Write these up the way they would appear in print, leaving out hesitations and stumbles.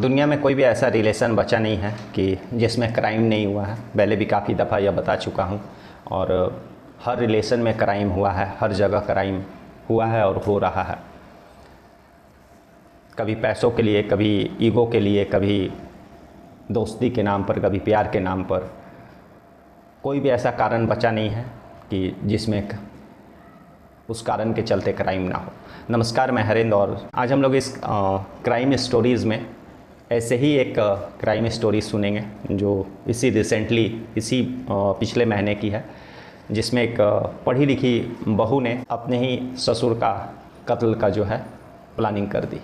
दुनिया में कोई भी ऐसा रिलेशन बचा नहीं है कि जिसमें क्राइम नहीं हुआ है। पहले भी काफ़ी दफ़ा यह बता चुका हूँ। और हर रिलेशन में क्राइम हुआ है, हर जगह क्राइम हुआ है और हो रहा है। कभी पैसों के लिए, कभी ईगो के लिए, कभी दोस्ती के नाम पर, कभी प्यार के नाम पर। कोई भी ऐसा कारण बचा नहीं है कि जिसमें उस कारण के चलते क्राइम ना हो। नमस्कार, मैं हरेंद्र और आज हम लोग इस क्राइम स्टोरीज़ में ऐसे ही एक क्राइम स्टोरी सुनेंगे जो इसी पिछले महीने की है, जिसमें एक पढ़ी लिखी बहू ने अपने ही ससुर का कत्ल का जो है प्लानिंग कर दी।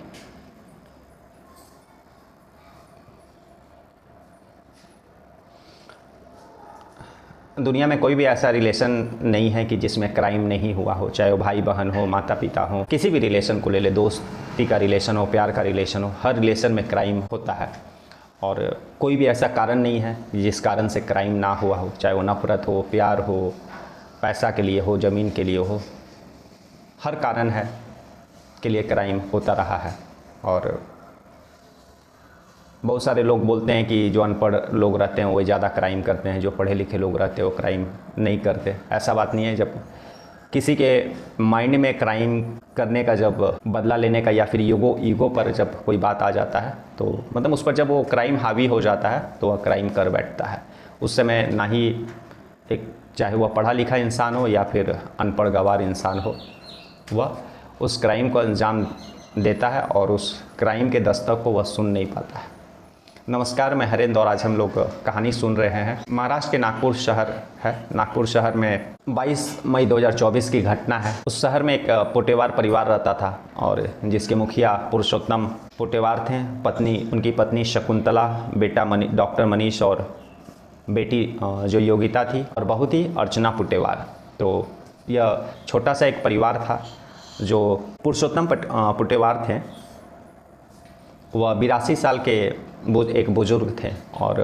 दुनिया में कोई भी ऐसा रिलेशन नहीं है कि जिसमें क्राइम नहीं हुआ हो, चाहे वो भाई बहन हो, माता पिता हो, किसी भी रिलेशन को ले ले, दोस्ती का रिलेशन हो, प्यार का रिलेशन हो, हर रिलेशन में क्राइम होता है। और कोई भी ऐसा कारण नहीं है जिस कारण से क्राइम ना हुआ हो, चाहे वो नफरत हो, प्यार हो, पैसा के लिए हो, ज़मीन के लिए हो, हर कारण है के लिए क्राइम होता रहा है। और बहुत सारे लोग बोलते हैं कि जो अनपढ़ लोग रहते हैं वो ज़्यादा क्राइम करते हैं, जो पढ़े लिखे लोग रहते हैं वो क्राइम नहीं करते। ऐसा बात नहीं है। जब किसी के माइंड में क्राइम करने का, जब बदला लेने का या फिर ईगो पर जब कोई बात आ जाता है तो मतलब उस पर जब वो क्राइम हावी हो जाता है तो वह क्राइम कर बैठता है। उस समय ना ही चाहे वह पढ़ा लिखा इंसान हो या फिर अनपढ़ गंवार इंसान हो, वह उस क्राइम को अंजाम देता है और उस क्राइम के दस्तक को वह सुन नहीं पाता है। नमस्कार, मैं हरेंद्र और आज हम लोग कहानी सुन रहे हैं। महाराष्ट्र के नागपुर शहर है। नागपुर शहर में 22 मई 2024 की घटना है। उस शहर में एक पोटेवार परिवार रहता था और जिसके मुखिया पुरुषोत्तम पोटेवार थे। उनकी पत्नी शकुंतला, बेटा डॉक्टर मनीष और बेटी जो योगिता थी और बहू थी अर्चना पुटेवार। तो यह छोटा सा एक परिवार था। जो पुरुषोत्तम पुटेवार थे वह 82 साल के एक बुजुर्ग थे और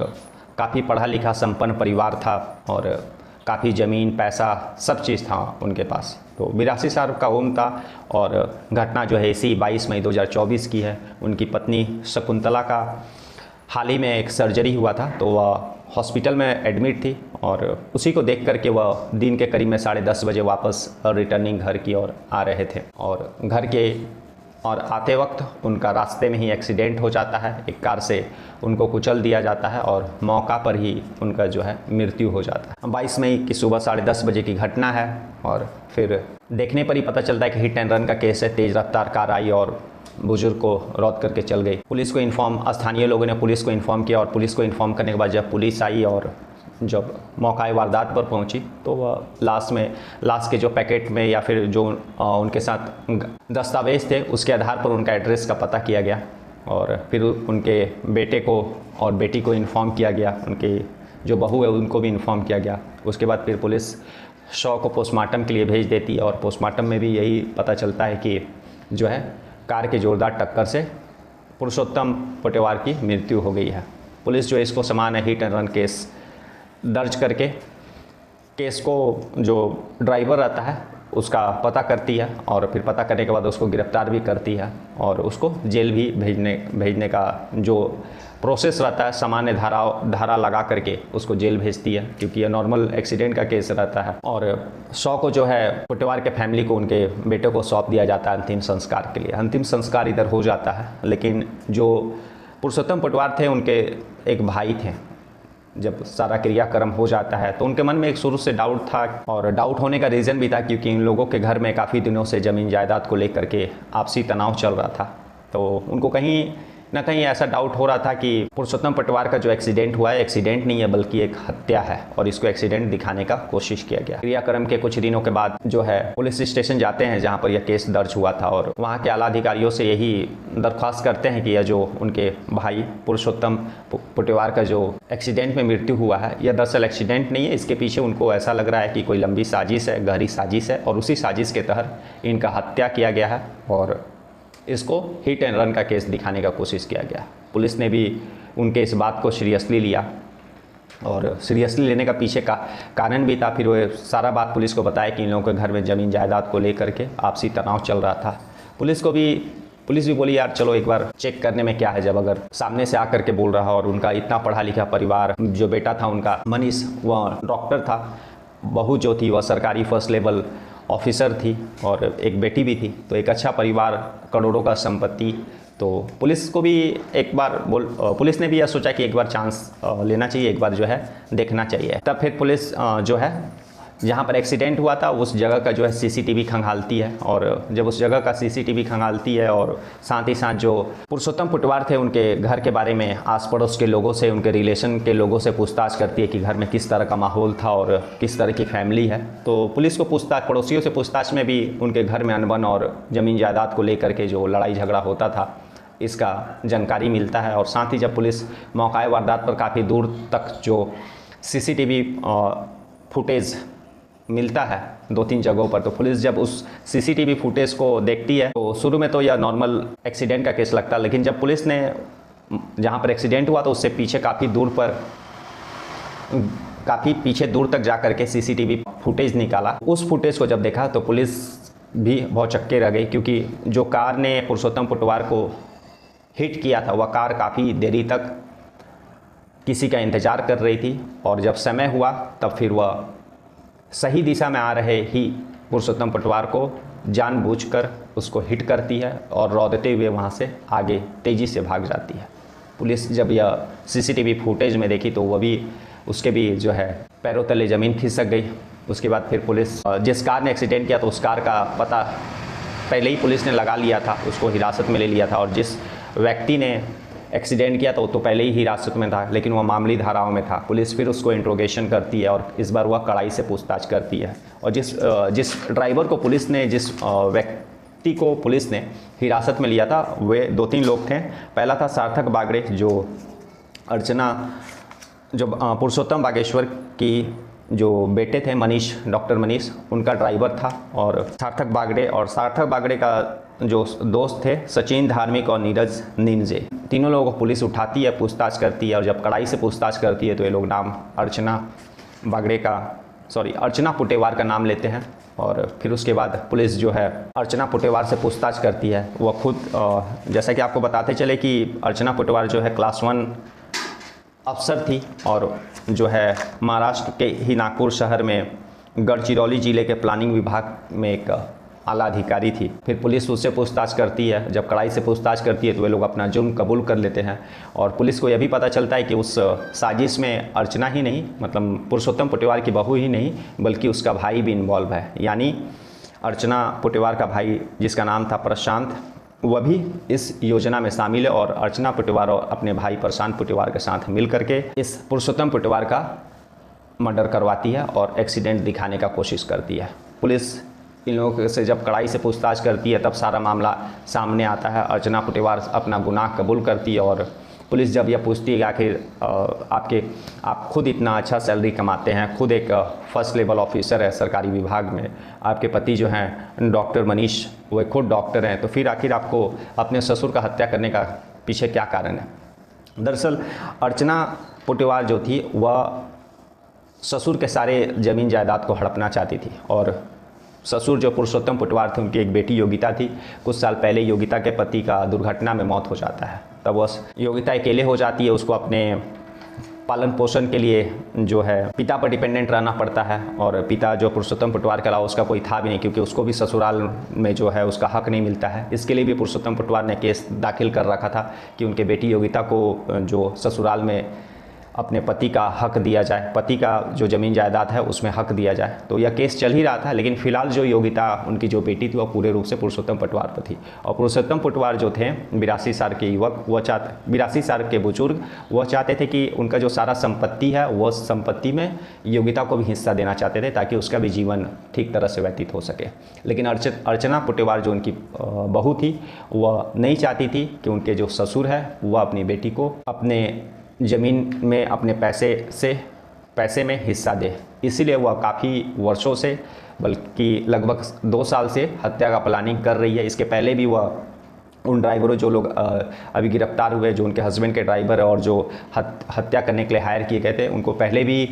काफ़ी पढ़ा लिखा संपन्न परिवार था और काफ़ी ज़मीन, पैसा, सब चीज़ था उनके पास। तो 82 साल का उम्र था और घटना जो है इसी 22 मई 2024 की है। उनकी पत्नी शकुंतला का हाल ही में एक सर्जरी हुआ था तो वह हॉस्पिटल में एडमिट थी और उसी को देख करके वह दिन के करीब में 10:30 बजे वापस रिटर्निंग घर की ओर आ रहे थे और आते वक्त उनका रास्ते में ही एक्सीडेंट हो जाता है। एक कार से उनको कुचल दिया जाता है और मौका पर ही उनका जो है मृत्यु हो जाता है। 22 मई की सुबह 10:30 बजे की घटना है और फिर देखने पर ही पता चलता है कि हिट एंड रन का केस है। तेज़ रफ्तार कार आई और बुजुर्ग को रौंद करके चल गई। स्थानीय लोगों ने पुलिस को इन्फॉर्म किया और पुलिस को इन्फॉर्म करने के बाद जब पुलिस आई और जब मौका वारदात पर पहुंची तो वह लाश के जो पैकेट में या फिर जो उनके साथ दस्तावेज थे उसके आधार पर उनका एड्रेस का पता किया गया और फिर उनके बेटे को और बेटी को इन्फॉर्म किया गया। उनकी जो बहू है उनको भी इन्फॉर्म किया गया। उसके बाद फिर पुलिस शव को पोस्टमार्टम के लिए भेज देती है और पोस्टमार्टम में भी यही पता चलता है कि जो है कार के जोरदार टक्कर से पुरुषोत्तम पोटेवार की मृत्यु हो गई है। पुलिस जो इसको समान हिट एंड रन केस दर्ज करके केस को जो ड्राइवर रहता है उसका पता करती है और फिर पता करने के बाद उसको गिरफ्तार भी करती है और उसको जेल भी भेजने का जो प्रोसेस रहता है, सामान्य धारा लगा करके उसको जेल भेजती है, क्योंकि यह नॉर्मल एक्सीडेंट का केस रहता है। और शव को जो है पुटेवार के फैमिली को, उनके बेटे को सौंप दिया जाता है अंतिम संस्कार के लिए। अंतिम संस्कार इधर हो जाता है, लेकिन जो पुरुषोत्तम पोटेवार थे उनके एक भाई थे। जब सारा क्रियाक्रम हो जाता है तो उनके मन में एक शुरू से डाउट था और डाउट होने का रीज़न भी था क्योंकि इन लोगों के घर में काफ़ी दिनों से ज़मीन जायदाद को लेकर के आपसी तनाव चल रहा था। तो उनको कहीं ना कहीं ऐसा डाउट हो रहा था कि पुरुषोत्तम पोटेवार का जो एक्सीडेंट हुआ है एक्सीडेंट नहीं है बल्कि एक हत्या है और इसको एक्सीडेंट दिखाने का कोशिश किया गया। क्रियाक्रम के कुछ दिनों के बाद जो है पुलिस स्टेशन जाते हैं जहां पर यह केस दर्ज हुआ था और वहां के आला अधिकारियों से यही दरख्वास्त करते हैं कि यह जो उनके भाई पुरुषोत्तम पोटेवार का जो एक्सीडेंट में मृत्यु हुआ है यह दरअसल एक्सीडेंट नहीं है। इसके पीछे उनको ऐसा लग रहा है कि कोई लंबी साजिश है, गहरी साजिश है और उसी साजिश के तहत इनका हत्या किया गया है और इसको हिट एंड रन का केस दिखाने का कोशिश किया गया। पुलिस ने भी उनके इस बात को सीरियसली लिया और सीरियसली लेने का पीछे का कारण भी था। फिर वो सारा बात पुलिस को बताया कि इन लोगों के घर में ज़मीन जायदाद को लेकर के आपसी तनाव चल रहा था। पुलिस को भी पुलिस भी बोली यार चलो एक बार चेक करने में क्या है, जब अगर सामने से आकर के बोल रहा और उनका इतना पढ़ा लिखा परिवार, जो बेटा था उनका मनीष वह डॉक्टर था, बहू जो थी वह सरकारी फर्स्ट लेवल ऑफिसर थी और एक बेटी भी थी, तो एक अच्छा परिवार, करोड़ों का संपत्ति। तो पुलिस को भी एक बार पुलिस ने भी यह सोचा कि एक बार चांस लेना चाहिए, एक बार जो है देखना चाहिए। तब फिर पुलिस जो है जहाँ पर एक्सीडेंट हुआ था उस जगह का जो है सीसीटीवी खंगालती है, और जब उस जगह का सीसीटीवी खंगालती है और साथ ही साथ जो पुरुषोत्तम पुटवार थे उनके घर के बारे में आस पड़ोस के लोगों से, उनके रिलेशन के लोगों से पूछताछ करती है कि घर में किस तरह का माहौल था और किस तरह की फैमिली है। तो पुलिस को पूछताछ, पड़ोसियों से पूछताछ में भी उनके घर में अनबन और ज़मीन जायदाद को लेकर के जो लड़ाई झगड़ा होता था इसका जानकारी मिलता है। और साथ ही जब पुलिस मौका वारदात पर काफ़ी दूर तक जो सीसीटीवी फुटेज मिलता है 2-3 जगहों पर, तो पुलिस जब उस सीसीटीवी फुटेज को देखती है तो शुरू में तो यह नॉर्मल एक्सीडेंट का केस लगता है, लेकिन जब पुलिस ने जहाँ पर एक्सीडेंट हुआ तो उससे पीछे काफ़ी पीछे दूर तक जा कर के सीसीटीवी फुटेज निकाला। उस फुटेज को जब देखा तो पुलिस भी बहुत चक्के रह गई, क्योंकि जो कार ने पुरुषोत्तम पुटवार को हिट किया था वह कार काफ़ी देरी तक किसी का इंतज़ार कर रही थी, और जब समय हुआ तब फिर वह सही दिशा में आ रहे ही पुरुषोत्तम पुटवार को जानबूझकर उसको हिट करती है और रौंदते हुए वहाँ से आगे तेज़ी से भाग जाती है। पुलिस जब यह सीसीटीवी फुटेज में देखी तो वह भी उसके भी जो है पैरों तले ज़मीन खिसक गई। उसके बाद फिर पुलिस जिस कार ने एक्सीडेंट किया तो उस कार का पता पहले ही पुलिस ने लगा लिया था, उसको हिरासत में ले लिया था, और जिस व्यक्ति ने एक्सीडेंट किया तो पहले ही हिरासत में था, लेकिन वह मामूली धाराओं में था। पुलिस फिर उसको इंट्रोगेशन करती है और इस बार वह कड़ाई से पूछताछ करती है। और जिस ड्राइवर को पुलिस ने, जिस व्यक्ति को पुलिस ने हिरासत में लिया था वे 2-3 लोग थे। पहला था सार्थक बागड़े, जो पुरुषोत्तम बागेश्वर की जो बेटे थे मनीष, डॉक्टर मनीष, उनका ड्राइवर था, और सार्थक बागड़े का जो दोस्त थे सचिन धार्मिक और नीरज निंजे, तीनों लोगों को पुलिस उठाती है, पूछताछ करती है। और जब कड़ाई से पूछताछ करती है तो ये लोग नाम अर्चना पुटेवार का नाम लेते हैं। और फिर उसके बाद पुलिस जो है अर्चना पुटेवार से पूछताछ करती है। वह खुद जैसा कि आपको बताते चले कि अर्चना पुटेवार जो है क्लास 1 अफसर थी, और जो है महाराष्ट्र के ही नागपुर शहर में गढ़चिरौली ज़िले के प्लानिंग विभाग में एक आला अधिकारी थी। फिर पुलिस उससे पूछताछ करती है। जब कड़ाई से पूछताछ करती है तो वे लोग अपना जुर्म कबूल कर लेते हैं, और पुलिस को यह भी पता चलता है कि उस साजिश में अर्चना ही नहीं, मतलब पुरुषोत्तम पुटेवार की बहू ही नहीं बल्कि उसका भाई भी इन्वॉल्व है। यानी अर्चना पुटेवार का भाई, जिसका नाम था प्रशांत, वह भी इस योजना में शामिल है, और अर्चना पुटेवार और अपने भाई प्रशांत पुटेवार के साथ मिल करके इस पुरुषोत्तम पुटेवार का मर्डर करवाती है और एक्सीडेंट दिखाने का कोशिश करती है। पुलिस इन लोगों से जब कड़ाई से पूछताछ करती है तब सारा मामला सामने आता है। अर्चना पुटेवार अपना गुनाह कबूल करती है, और पुलिस जब यह पूछती है कि आखिर आप खुद इतना अच्छा सैलरी कमाते हैं, खुद एक फर्स्ट लेवल ऑफिसर है सरकारी विभाग में, आपके पति जो हैं डॉक्टर मनीष वो खुद डॉक्टर हैं, तो फिर आखिर आपको अपने ससुर का हत्या करने का पीछे क्या कारण है? दरअसल अर्चना पुटेवार जो थी वह ससुर के सारे ज़मीन जायदाद को हड़पना चाहती थी, और ससुर जो पुरुषोत्तम पुटवार थे उनकी एक बेटी योगिता थी। कुछ साल पहले योगिता के पति का दुर्घटना में मौत हो जाता है, तब वह योगिता अकेले हो जाती है। उसको अपने पालन पोषण के लिए जो है पिता पर डिपेंडेंट रहना पड़ता है, और पिता जो पुरुषोत्तम पुटवार के अलावा उसका कोई था भी नहीं, क्योंकि उसको भी ससुराल में जो है उसका हक नहीं मिलता है। इसके लिए भी पुरुषोत्तम पुटवार ने केस दाखिल कर रखा था कि उनके बेटी योगिता को जो ससुराल में अपने पति का हक दिया जाए, पति का जो ज़मीन जायदाद है उसमें हक दिया जाए। तो यह केस चल ही रहा था, लेकिन फिलहाल जो योगिता उनकी जो बेटी थी वह पूरे रूप से पुरुषोत्तम पुटवार पर थी। और पुरुषोत्तम पुटवार जो थे 82 साल के युवक, 82 साल के बुजुर्ग, वह चाहते थे कि उनका जो सारा संपत्ति है वह संपत्ति में योगिता को भी हिस्सा देना चाहते थे, ताकि उसका भी जीवन ठीक तरह से व्यतीत हो सके। लेकिन अर्चना पुटेवार जो उनकी बहू थी वह नहीं चाहती थी कि उनके जो ससुर है वह अपनी बेटी को अपने ज़मीन में अपने पैसे में हिस्सा दे। इसीलिए वह काफ़ी वर्षों से, बल्कि लगभग 2 साल से हत्या का प्लानिंग कर रही है। इसके पहले भी वह उन ड्राइवरों जो लोग अभी गिरफ्तार हुए, जो उनके हस्बैंड के ड्राइवर और जो हत्या करने के लिए हायर किए गए थे, उनको पहले भी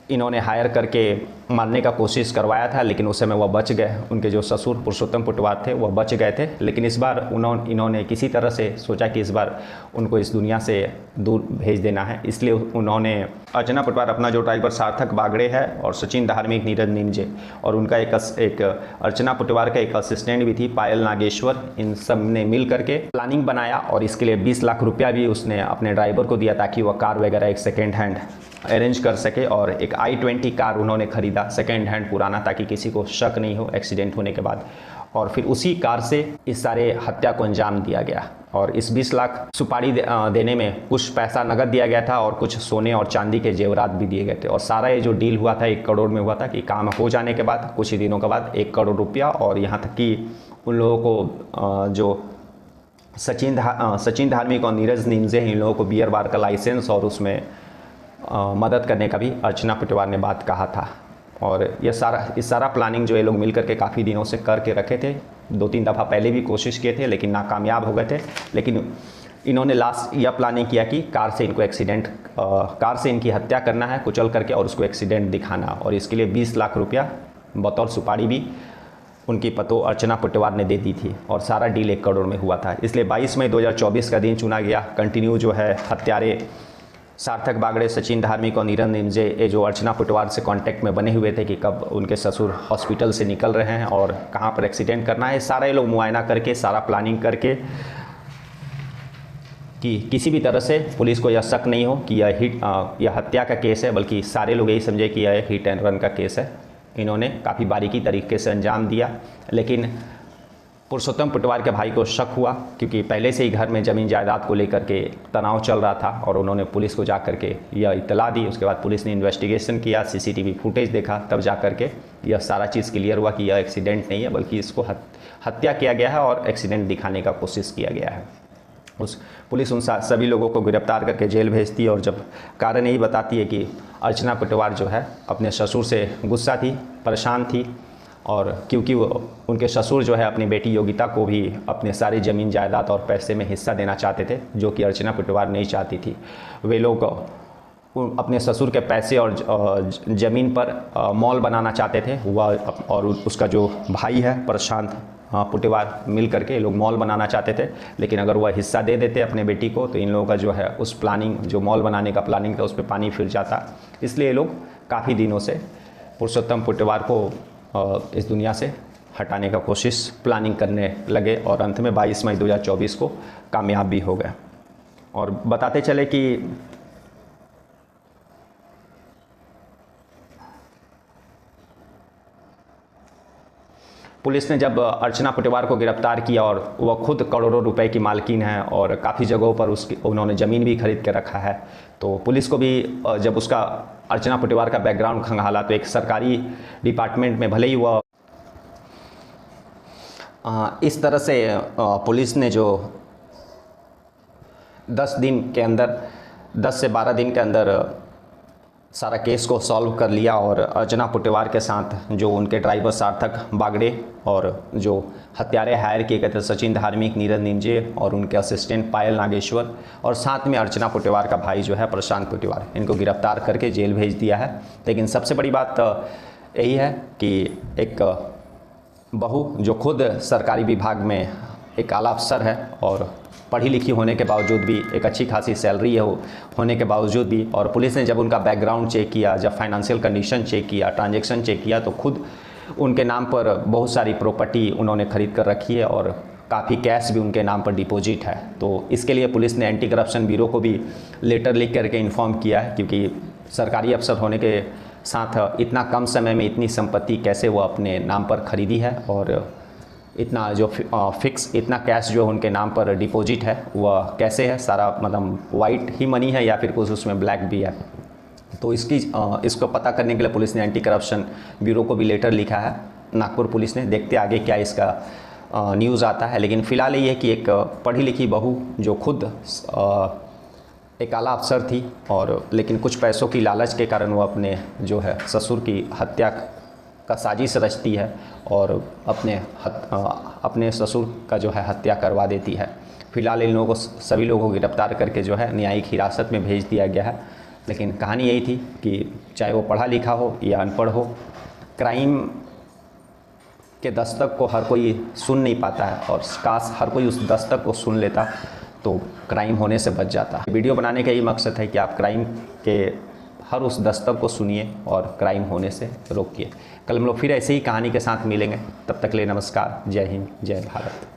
इन्होंने हायर करके मारने का कोशिश करवाया था, लेकिन उस समय वह बच गए। उनके जो ससुर पुरुषोत्तम पुटवार थे वह बच गए थे, लेकिन इस बार इन्होंने किसी तरह से सोचा कि इस बार उनको इस दुनिया से दूर भेज देना है। इसलिए उन्होंने अर्चना पुटवार, अपना जो ड्राइवर सार्थक बागड़े है और सचिन धार्मिक, नीरज निमजे और उनका एक अर्चना पुटवार का एक असिस्टेंट भी थी पायल नागेश्वर, इन सब ने मिल करके प्लानिंग बनाया और इसके लिए 20 लाख रुपया भी उसने अपने ड्राइवर को दिया ताकि वह कार वगैरह एक सेकेंड हैंड अरेंज कर सके। और एक i20 कार उन्होंने ख़रीदा सेकेंड हैंड पुराना, ताकि किसी को शक नहीं हो एक्सीडेंट होने के बाद। और फिर उसी कार से इस सारे हत्या को अंजाम दिया गया और इस 20 लाख सुपारी देने में कुछ पैसा नगद दिया गया था और कुछ सोने और चांदी के जेवरात भी दिए गए थे। और सारा ये जो डील हुआ था 1 करोड़ में हुआ था कि काम हो जाने के बाद कुछ ही दिनों के बाद 1 करोड़ रुपया, और यहाँ तक कि उन लोगों को जो सचिन धार्मिक और नीरज निमजे हैं, इन लोगों को बियर बार का लाइसेंस और उसमें मदद करने का भी अर्चना पुटवार ने बात कहा था। और इस सारा प्लानिंग जो ये लोग मिल करके काफ़ी दिनों से करके रखे थे, 2-3 दफ़ा पहले भी कोशिश किए थे लेकिन नाकामयाब हो गए थे। लेकिन इन्होंने लास्ट यह प्लानिंग किया कि कार से इनकी हत्या करना है कुचल करके और उसको एक्सीडेंट दिखाना, और इसके लिए 20 लाख रुपया बतौर सुपारी भी उनकी पतो अर्चना पुटवार ने दे दी थी और सारा डील 1 करोड़ में हुआ था। इसलिए 22 मई 2024 का दिन चुना गया। कंटिन्यू जो है हत्यारे सार्थक बागड़े, सचिन धार्मिक और नीरज निमजे, ये जो अर्चना पुटवार से कांटेक्ट में बने हुए थे कि कब उनके ससुर हॉस्पिटल से निकल रहे हैं और कहाँ पर एक्सीडेंट करना है, सारा ये लोग मुआयना करके सारा प्लानिंग करके कि किसी भी तरह से पुलिस को यह शक नहीं हो कि यह हत्या का केस है, बल्कि सारे लोग यही समझे कि यह हिट एंड रन का केस है। इन्होंने काफ़ी बारीकी तरीके से अंजाम दिया। लेकिन पुरुषोत्तम पुटवार के भाई को शक हुआ क्योंकि पहले से ही घर में ज़मीन जायदाद को लेकर के तनाव चल रहा था और उन्होंने पुलिस को जा कर के यह इत्तला दी। उसके बाद पुलिस ने इन्वेस्टिगेशन किया, सीसीटीवी फुटेज देखा, तब जा कर के यह सारा चीज़ क्लियर हुआ कि यह एक्सीडेंट नहीं है बल्कि इसको हत्या किया गया है और एक्सीडेंट दिखाने का कोशिश किया गया है। पुलिस उन सभी लोगों को गिरफ्तार करके जेल भेजती है और जब कारण यही बताती है कि अर्चना पुटवार जो है अपने ससुर से गुस्सा थी, परेशान थी, और क्योंकि वो उनके ससुर जो है अपनी बेटी योगिता को भी अपने सारी ज़मीन जायदाद और पैसे में हिस्सा देना चाहते थे, जो कि अर्चना पुटवार नहीं चाहती थी। वे लोग अपने ससुर के पैसे और ज़मीन पर मॉल बनाना चाहते थे। वह और उसका जो भाई है प्रशांत पुटवार मिल करके लोग मॉल बनाना चाहते थे, लेकिन अगर वह हिस्सा दे देते अपने बेटी को तो इन लोगों का जो है उस प्लानिंग, जो मॉल बनाने का प्लानिंग था, उस पर पानी फिर जाता। इसलिए लोग काफ़ी दिनों से पुरुषोत्तम पुटवार को इस दुनिया से हटाने का कोशिश प्लानिंग करने लगे और अंत में 22 मई 2024 को कामयाब भी हो गए। और बताते चले कि पुलिस ने जब अर्चना पुटवार को गिरफ्तार किया और वह खुद करोड़ों रुपए की मालकिन है और काफ़ी जगहों पर उन्होंने ज़मीन भी खरीद के रखा है, तो पुलिस को भी जब उसका अर्चना पुटवार का बैकग्राउंड खंगाला तो एक सरकारी डिपार्टमेंट में भले ही वह इस तरह से पुलिस ने जो 10 से 12 दिन के अंदर सारा केस को सॉल्व कर लिया और अर्चना पुटवार के साथ जो उनके ड्राइवर सार्थक बागड़े और जो हत्यारे हायर किए गए थे सचिन धार्मिक, नीरज निमजे और उनके असिस्टेंट पायल नागेश्वर और साथ में अर्चना पुटवार का भाई जो है प्रशांत पुटवार, इनको गिरफ्तार करके जेल भेज दिया है। लेकिन सबसे बड़ी बात यही है कि एक बहू जो खुद सरकारी विभाग में एक आला अफसर है और पढ़ी लिखी होने के बावजूद भी, एक अच्छी खासी सैलरी है होने के बावजूद भी, और पुलिस ने जब उनका बैकग्राउंड चेक किया, जब फाइनेंशियल कंडीशन चेक किया, ट्रांजैक्शन चेक किया, तो खुद उनके नाम पर बहुत सारी प्रॉपर्टी उन्होंने ख़रीद कर रखी है और काफ़ी कैश भी उनके नाम पर डिपॉजिट है। तो इसके लिए पुलिस ने एंटी करप्शन ब्यूरो को भी लेटर लिख करके इन्फॉर्म किया है, क्योंकि सरकारी अफसर होने के साथ इतना कम समय में इतनी संपत्ति कैसे वो अपने नाम पर खरीदी है और इतना जो फिक्स इतना कैश जो उनके नाम पर डिपॉजिट है वह कैसे है, सारा मतलब वाइट ही मनी है या फिर कुछ उसमें ब्लैक भी है। तो इसको पता करने के लिए पुलिस ने एंटी करप्शन ब्यूरो को भी लेटर लिखा है, नागपुर पुलिस ने। देखते आगे क्या इसका न्यूज़ आता है। लेकिन फ़िलहाल ये है कि एक पढ़ी लिखी बहू जो खुद एक आला अफसर थी और लेकिन कुछ पैसों की लालच के कारण वो अपने जो है ससुर की हत्या का साजिश रचती है और अपने ससुर का जो है हत्या करवा देती है। फिलहाल इन लोगों को, सभी लोगों को गिरफ्तार करके जो है न्यायिक हिरासत में भेज दिया गया है। लेकिन कहानी यही थी कि चाहे वो पढ़ा लिखा हो या अनपढ़ हो, क्राइम के दस्तक को हर कोई सुन नहीं पाता है, और काश हर कोई उस दस्तक को सुन लेता तो क्राइम होने से बच जाता है। वीडियो बनाने का यही मकसद है कि आप क्राइम के हर उस दस्तक को सुनिए और क्राइम होने से रोकिए। कल हम लोग फिर ऐसे ही कहानी के साथ मिलेंगे, तब तक के लिए नमस्कार, जय हिंद, जय भारत।